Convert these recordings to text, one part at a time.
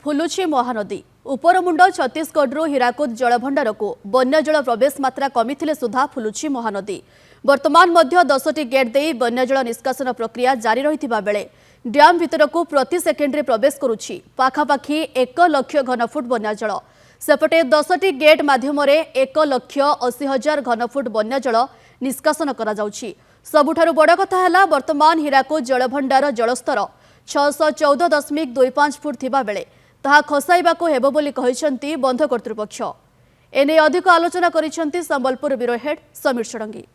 फुलुछि महानदी उपरमुंड छत्तीसगढ़ हीराकुद जलभंडार को बन्यजल प्रवेश मात्रा कमी सुधा फुलुछि महानदी। वर्तमान मध्य 10टी गेट दे बन्यजल निष्कासन प्रक्रिया जारी रही बेले डैम भितर को प्रति सेकेंड्रे प्रवेश करुछि पाखापाखि 1 लाख घनफुट बन्यजल। सेपटे 10टी गेट माध्यम 1,80,000 घनफुट बन्यजल निष्कासन करा जाउछि। सबुठारु बड़ कथा है वर्तमान हीराकुद जलभंडार जलस्तर 614.25 फुट थिबा बेले ताहा खसाइबाको हेबो बोली कहिसंती बंध कर्तृपक्ष। एने अधिक आलोचना करिसंती Sambalpur bureau head Samir Sadangi.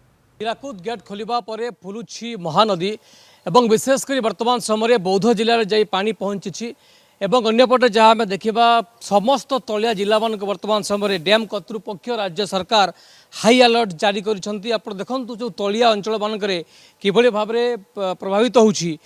Hirakud gate खोलिबा परे फुलुछि महानदी एवं विशेषकर वर्तमान समय बौद्ध जिले में जाई पानी पहुंची एवं अन्यपटे जहाँ आम देखा समस्त तलिया जिला मान वर्तमान समय डैम कर्तृपक्ष राज्य सरकार हाई अलर्ट जारी करिसंती। आप देखु जो तलिया अंचल मानक किभली भाव प्रभावित होउछि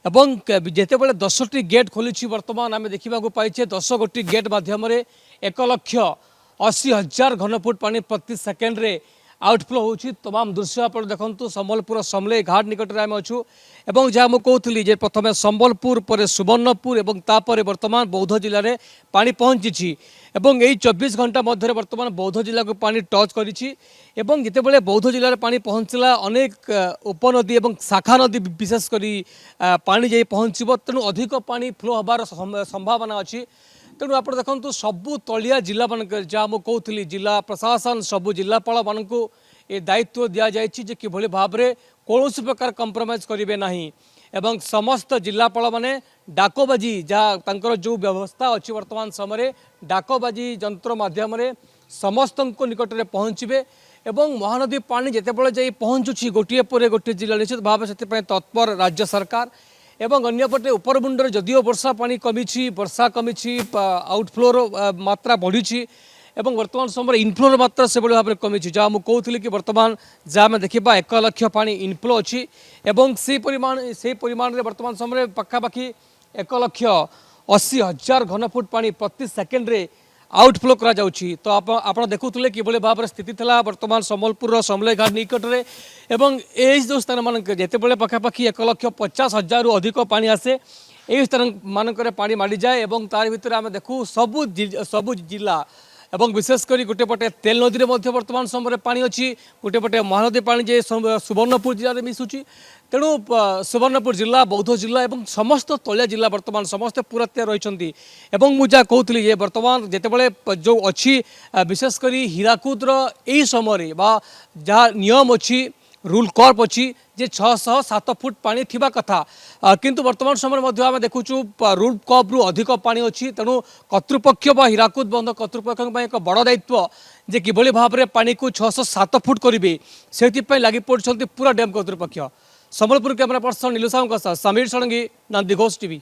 एवं जेतेबेले 10टी गेट खोली वर्तमान आम देखा पाइछे 10 गोटी गेट माध्यम 1,80,000 घनफुट पानी प्रति सेकेंड्रे आउटफ्लो होची। तमाम दृश्य आप देखु संबलपुर समलेई घाट निकट में आम अच्छू एवं जहाँ मुझे कहती जे प्रथम संबलपुर पर सुवर्णपुर एवं तापर वर्तमान बौद्ध जिले में पानी पहुंची एवं यही 24 घंटा मध्य वर्तमान बौद्ध जिला को पानी टच करिछि एवं जितेबाला बौद्ध जिले में पानी पहुँचला अनेक उपनदी एवं शाखा नदी विशेषकर पानी जाई पहुँचब तेणु अधिक पानी फ्लो हबार संभावना अच्छी। तेणु आप देखु सबू तलिया जिला मान जहाँ मुझे कहती जिला प्रशासन सबू जिलापाल मान ये दायित्व दि जाए किभली भाव में कौन प्रकार कंप्रोमाइज करेंगे ना एवं समस्त जिलापाल माने डाकबाजी जहाँ जो व्यवस्था अच्छी वर्तमान समय डाकबाजी जंत्र माध्यम समस्त निकट में पहुँचे एवं महानदी पानी जितेबाला जाई पहुँचुची गोटे पर गोटे जिला निश्चित भाव से तत्पर राज्य सरकार एवं अन्यपटे उपरमुंडर जदिओ वर्षा पानी कमी वर्षा कमी आउटफ्लोर मात्रा बढ़ी एवं वर्तमान समय इनफ्लोर मात्रा से भाव में कमी जहाँ मुझे कहती कि वर्तमान जहाँ आम देखा 1 लाख पानी इनफ्लो अच्छी एवं से परिमाण में वर्तमान समय पखापाखि 1,80,000 घनफुट पानी प्रति सेकेंड्रे आउटफ्लो करा जाउछि। तो आप देखुले किभली भाव में स्थिति था वर्तमान संबलपुर समलेई घाट निकट में एवं यही जो स्थान मान जितेबाला पखापाखि 1,50,000 अधिक पानी आसे यही स्थान मानक पानी माड़ी जाए एवं तार भितर आम देखू सबू जिला एवं विशेषकर गोटे पटे तेल नदी में वर्तमान समय पानी अच्छी गोटे पटे महानदी पानी जे सुवर्णपुर जिले में मिशुची। तेणु सुवर्णपुर जिला बौद्ध जिला एवं समस्त तलिया जिला वर्तमान समस्ते पूरा तैयार रही मुझे कहती जे वर्तमान जितेबाला जो अच्छी विशेषकर हीराकुद्र यही समय जहाँ नियम अच्छी रूल कर्व अच्छी जे 607 फुट पानी थिबा कथा किंतु वर्तमान समय आम देखुचु रूल कर्व रु अधिक पानी अच्छी। तेणु कर्तृपक्ष हीराकुद बंध कर्तृपक्ष एक बड़ दायित्व जे किभली भाव में पानी को 607 फुट करेंगे से लगी पड़ते पूरा डैम कर्तृपक्ष। संबलपुर कैमरा पर्सन नीलू साहू समीर षडंगी, नंदी घोष टीवी।